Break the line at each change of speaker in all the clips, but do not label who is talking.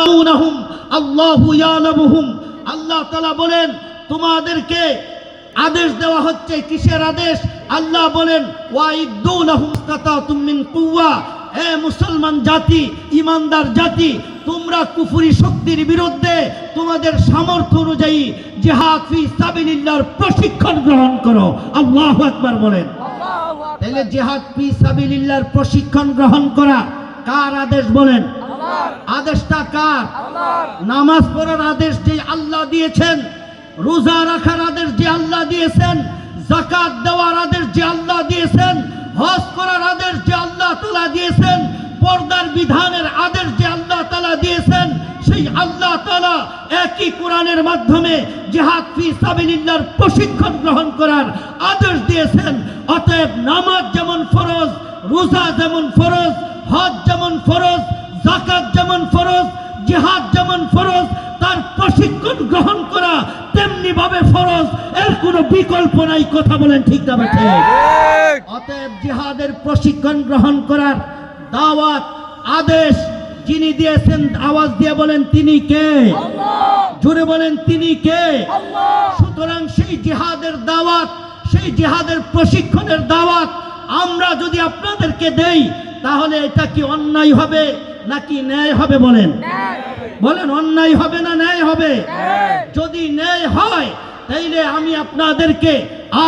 ইয়াউনাহুম আল্লাহু ইয়ালামুহুম। আল্লাহ তাআলা বলেন তোমাদেরকে আদেশ দেওয়া হচ্ছে। কিসের আদেশ? আল্লাহ বলেন ওয়াইদ্দু লাহুম ইসতাতাতুম মিন কুওয়া। হে মুসলমান জাতি, ইমানদার জাতি, তোমরা কুফরি শক্তির বিরুদ্ধে তোমাদের সামর্থ্য অনুযায়ী জিহাদ ফি সাবিলিল্লাহর প্রশিক্ষণ গ্রহণ করো। আল্লাহু আকবার বলেন। তাহলে জিহাদ ফি সাবিলিল্লাহর প্রশিক্ষণ গ্রহণ করা কার আদেশ বলেন? আদেশটা কার? নামাজ পড়ার আদেশ যে আল্লাহ দিয়েছেন, রোজা রাখার আদেশ যে আল্লাহ দিয়েছেন, যাকাত দেওয়ার আদেশ যে আল্লাহ দিয়েছেন, হজ করার আদেশ যে আল্লাহ তাআলা দিয়েছেন, পর্দার বিধানের আদেশ যে আল্লাহ তাআলা দিয়েছেন, সেই আল্লাহ তাআলা একই কোরআনের মাধ্যমে জিহাদ ফি সাবিলিল্লাহর প্রশিক্ষণ গ্রহণ করার আদেশ দিয়েছেন। অতএব নামাজ যেমন ফরজ, রোজা যেমন ফরজ, হজ যেমন ফরজ, যাকাত যেমন ফরজ, জিহাদ যেমন ফরজ, তার প্রশিক্ষণ গ্রহণ করা তেমনি ভাবে ফরজ। এর কোনো বিকল্প নাই। কথা বলেন ঠিক না ঠিক? অতএব জিহাদের প্রশিক্ষণ গ্রহণ করার দাওয়াত, আদেশ যিনি দিয়েছেন, আওয়াজ দিয়ে বলেন তিনি কে? জোরে বলেন তিনি কে? সুতরাং সেই জিহাদের দাওয়াত, সেই জিহাদের প্রশিক্ষণের দাওয়াত আমরা যদি আপনাদেরকে দেই, তাহলে এটা কি অন্যায় হবে নাকি ন্যায় হবে? বলেন বলেন, অন্যায় হবে না ন্যায় হবে? যদি ন্যায় হয় তাইলে আমি আপনাদেরকে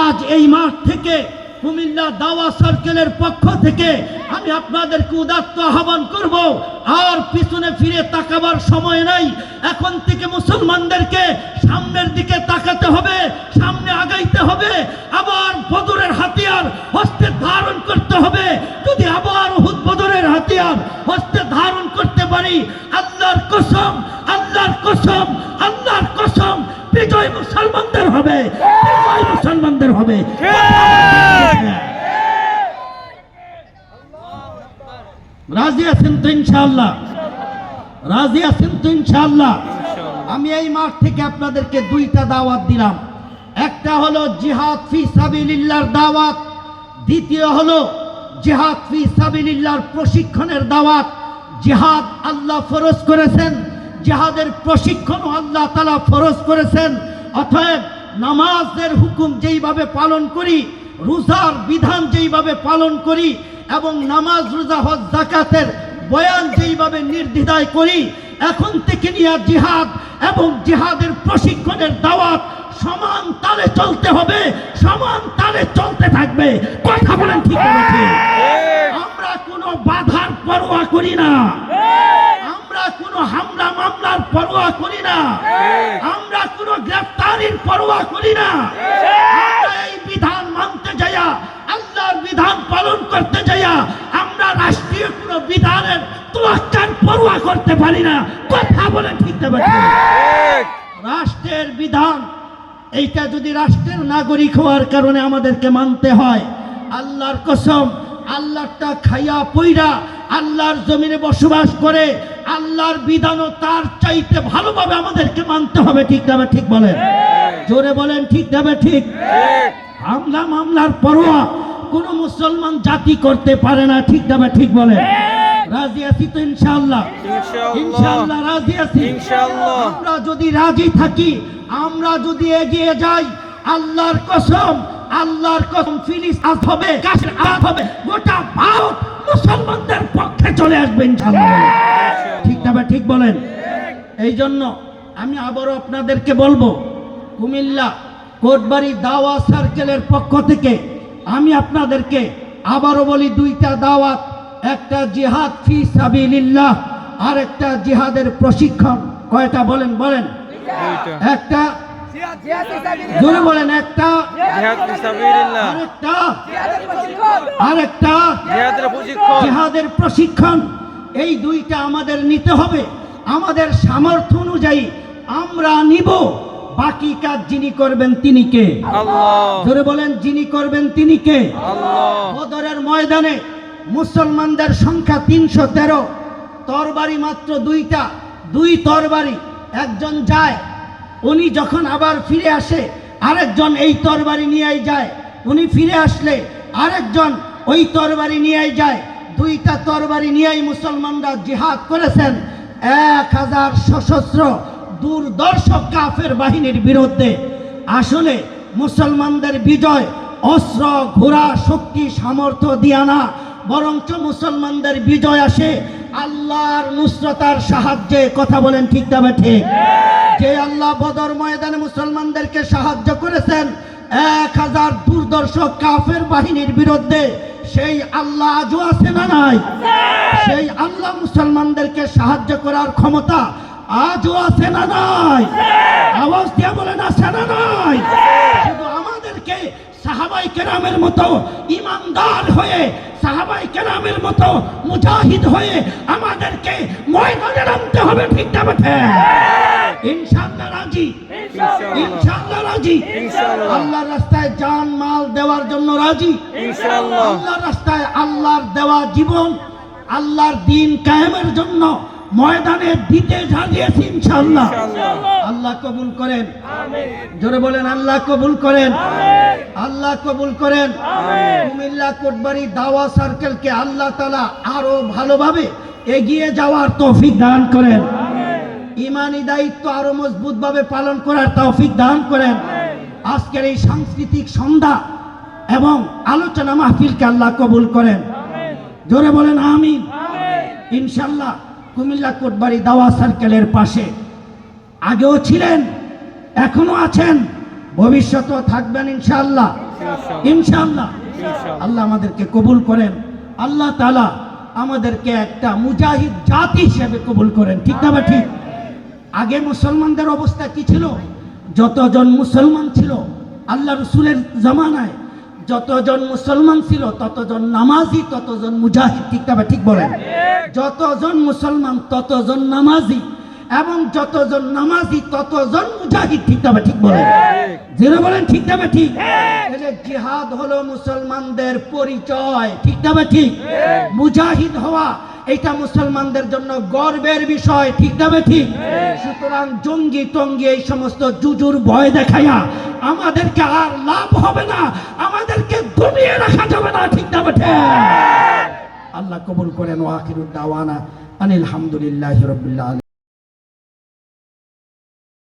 আজ এই মাঠ থেকে, কুমিল্লা দাওয়া সার্কেলের পক্ষ থেকে আমি আপনাদেরকে উদাত্ত আহ্বান করব। আর পিছনে ফিরে তাকাবার সময় নাই। এখন থেকে মুসলমানদেরকে সামনের দিকে তাকাতে হবে, সামনে আগাইতে হবে। আবার বদরের হাতিয়ার হস্তে ধারণ করতে হবে। যদি আবার উহুদ বদরের হাতিয়ার হস্তে ধারণ করতে পারি, আল্লাহর কসম, আল্লাহর কসম, আল্লাহর কসম, বিজয় মুসলমানদের হবে, বিজয় মুসলমানদের হবে। রাজি আছেন তো ইনশাআল্লাহ? রাজি আছেন তো ইনশাআল্লাহ? আমি এই মাঠ থেকে আপনাদেরকে দুইটা দাওয়াত দিলাম। একটা হলো জিহাদ ফি সাবিলিল্লাহর দাওয়াত, দ্বিতীয় হলো জিহাদ ফি সাবিলিল্লাহর প্রশিক্ষণের দাওয়াত। জিহাদ আল্লাহ ফরজ করেছেন, জিহাদের প্রশিক্ষণও আল্লাহ তাআলা ফরজ করেছেন। অতএব নামাজের হুকুম যেইভাবে পালন করি, রোজার বিধান যেইভাবে পালন করি, এবং নামাজ, রোজা, হজ, যাকাতের বয়ান যেইভাবে নির্দ্বিধায় করি, এখন থেকে নিয়ে জিহাদ এবং জিহাদের প্রশিক্ষণের দাওয়াত সমান তালে চলতে হবে, সমান তালে চলতে থাকবে। কথা বলেন ঠিক আছে? আমরা কোনো বাধার পরোয়া করি না, আমরা কোনো হামলা মামলার পরোয়া করি না, আমরা কোনো গ্রেফতারির পরোয়া করি না। আমরা এই বিধান মানতে যাইয়া, আল্লাহর বিধান পালন করতে যাইয়া আমরা রাষ্ট্রীয় কোনো বিধানের তোয়াক্কার পরোয়া করতে পারি না। কথা বলেন ঠিক না? রাষ্ট্রের বিধান এইটা যদি রাষ্ট্রের নাগরিক হওয়ার কারণে আমাদেরকে মানতে হয়, আল্লাহর কসম, আল্লাহটা খাইয়া পইরা আল্লাহর জমিনে বসবাস করে আল্লাহর বিধানও তার চাইতে ভালোভাবে আমাদেরকে মানতে হবে। ঠিক না ঠিক? বলেন জোরে বলেন, ঠিক না ঠিক? হামলা মামলার পরোয়া কোন মুসলমান জাতি করতে পারে না। ঠিক না ঠিক? বলেন রাজি আছি তো ইনশাআল্লাহ? ইনশাআল্লাহ রাজি আছি। ইনশাআল্লাহ আমরা যদি রাজি থাকি, আমরা যদি এগিয়ে যাই, আল্লাহর কসম, আল্লাহর কসম, ফিলিস্তিন হবে, কাশ্মীর হবে, গোটা ভারত মুসলমানদের পক্ষে চলে আসবে ইনশাআল্লাহ। ঠিক না ঠিক? বলেন। এই জন্য আমি আবারও আপনাদেরকে বলবো, কুমিল্লা কোটবাড়ি দাওয়া সার্কেলের পক্ষ থেকে আমি আপনাদেরকে আবারও বলি, দুইটা দাওয়াত। একটা জিহাদ ফি সাবিলিল্লাহ, আর একটা জিহাদের প্রশিক্ষণ। কয়টা বলেন? বলেন। একটা জোরে বলেন। একটা জিহাদ ফি সাবিলিল্লাহ, আরেকটা জিহাদের প্রশিক্ষণ। এই দুইটা আমাদের নিতে হবে। আমাদের সামর্থ্য অনুযায়ী আমরা নিব। বাকি কাজ যিনি করবেন তিনি কে? আল্লাহ। জোরে বলেন, যিনি করবেন তিনি কে? আল্লাহ। বদরের ময়দানে মুসলমানদের সংখ্যা 313, তরবারি মাত্র দুইটা, দুই তরবারি। একজন যায়, উনি যখন আবার ফিরে আসে আরেকজন এই তরবারি নিয়েই যায়। উনি ফিরে আসলে আরেকজন ওই তরবারি নিয়েই যায়। দুইটা তরবারি নিয়েই মুসলমানরা জিহাদ করেছেন। 1000 সশস্ত্র দুর্দর্শ কাফের বাহিনীর বিরুদ্ধে। আসলে মুসলমানদের বিজয় অস্ত্র ঘোড়া শক্তি সামর্থ্য দিয়া না, বরঞ্চ মুসলমানদের বিজয় আসে আল্লাহর নুসরতার সাহায্যে। কথা বলেন ঠিক না ঠিক? যে আল্লাহ বদর ময়দানে মুসলমানদেরকে সাহায্য করেছেন 1000 দুর্দর্শ কাফের বাহিনীর বিরুদ্ধে, সেই আল্লাহ আজও আছে না নাই? সেই আল্লাহ মুসলমানদেরকে সাহায্য করার ক্ষমতা আজও আছে না নাই? আওয়াজ দিয়ে বলেন আছে না নাই? শুধু আমাদেরকে সাহাবাই কেরামের মতো ইমানদার হয়ে, সাহাবাই কেরামের মতো মুজাহিদ হয়ে আমাদেরকে ময়দানে নামতে হবে। ঠিক না বেঠে? ইনশাআল্লাহ রাজি, ইনশাআল্লাহ রাজি। আল্লাহর রাস্তায় জান মাল দেওয়ার জন্য রাজি, ইনশাআল্লাহ। আল্লাহর রাস্তায় আল্লাহর দেওয়া জীবন আল্লাহর দ্বীন কায়েমের জন্য ময়দানে দিতে রাজিয়েছি ইনশাআল্লাহ। আল্লাহ কবুল করেন, জোরে বলেন আল্লাহ কবুল করেন, আল্লাহ কবুল করেন। কুমিল্লা কোটবাড়ি দাওয়া সার্কেলকে আল্লাহ তাআলা আরো ভালোভাবে এগিয়ে যাওয়ার তৌফিক দান করেন, ইমানি দায়িত্ব আরো মজবুত ভাবে পালন করার তৌফিক দান করেন। আজকের এই সাংস্কৃতিক সন্ধ্যা এবং আলোচনা মাহফিলকে আল্লাহ কবুল করেন, জোরে বলেন আমিন। ইনশাআল্লাহ কুমিল্লা কোটবাড়ি দাওয়া সার্কেলের পাশে আগেও ছিলেন, এখনো আছেন, ভবিষ্যতেও থাকবেন ইনশাআল্লাহ, ইনশাআল্লাহ। আল্লাহ আমাদেরকে কবুল করেন, আল্লাহ তাআলা আমাদেরকে একটা মুজাহিদ জাতি হিসেবে কবুল করেন। ঠিক না বা ঠিক? আগে মুসলমানদের অবস্থা কি ছিল? যতজন মুসলমান ছিল আল্লাহ রসুলের জামানায়, যতজন মুসলমান ছিল ততজন নামাজি, ততজন মুজাহিদ। ঠিক না বা ঠিক বলেন? যতজন মুসলমান ততজন নামাজি, এবং যতজন নামাজি ততজন মুজাহিদ। ঠিক না বা ঠিক বলেন? যারা বলেন ঠিক না বা ঠিক? জিহাদ হলো মুসলমানদের পরিচয়। ঠিক না বা ঠিক? মুজাহিদ হওয়া এটা মুসলমানদের জন্য গর্বের বিষয়। ঠিক না বা ঠিক? সুতরাং জঙ্গি টঙ্গি এই সমস্ত জুজুর ভয় দেখাইয়া আমাদেরকে আর লাভ হবে না, আমাদেরকে দমিয়ে রাখা যাবে না। ঠিক না বা ঠিক? আল্লাহ কবুল করেন। ওয়া আখিরুদ দাওয়ানা আনিল হামদুলিল্লাহি রাব্বিল আলামিন।